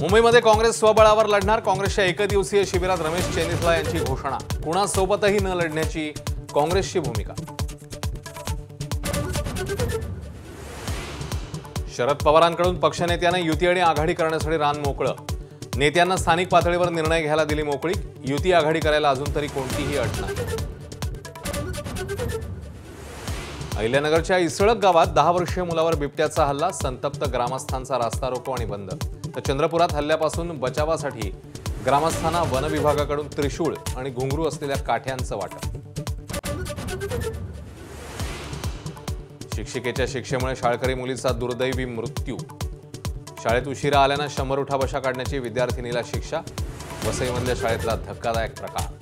मुंबईमध्ये काँग्रेस स्वबळावर लढणार. काँग्रेसच्या एकदिवसीय शिबिरात रमेश चेन्निथला यांची घोषणा. कुणासोबतही न लढण्याची काँग्रेसची भूमिका. शरद पवारांकडून पक्षनेत्यांना युती आणि आघाडी करण्यासाठी रान मोकळं. नेत्यांना स्थानिक पातळीवर निर्णय घ्यायला दिली मोकळी. युती आघाडी करायला अजून तरी कोणतीही अट नाही. अहिल्यानगरच्या इसळक गावात 10 वर्षीय मुलावर बिबट्याचा हल्ला. संतप्त ग्रामस्थांचा रास्ता रोको आणि बंद. तर चंद्रपुरात हल्ल्यापासून बचावासाठी ग्रामस्थांना वन विभागाकडून त्रिशूळ आणि घुंगरू असलेल्या काठ्यांचं वाटप. शिक्षिकेच्या शिक्षेमुळे शाळकरी मुलीचा दुर्दैवी मृत्यू. शाळेत उशिरा आल्यानं 100 उठाबशा काढण्याची विद्यार्थिनीला शिक्षा. वसईमधल्या शाळेतला धक्कादायक प्रकार.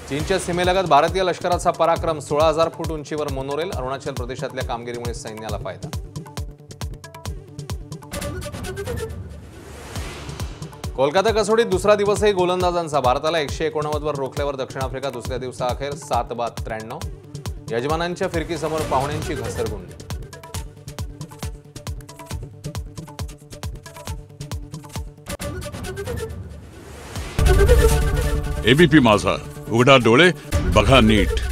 चीनच्या सीमेलगत भारतीय लष्कराचा पराक्रम. 16,000 फूट उंचीवर मोनोरेल. अरुणाचल प्रदेशातल्या कामगिरीमुळे सैन्याला फायदा. कोलकाता कसोटीत दुसरा दिवसही गोलंदाजांचा. भारताला 189 वर रोखल्यावर दक्षिण आफ्रिका दुसऱ्या दिवसाअखेर 7-बाद-93. यजमानांच्या फिरकीसमोर पाहुण्यांची घसरगुंडी. एबीपी माझा, उघडा डोळे बघा नीट.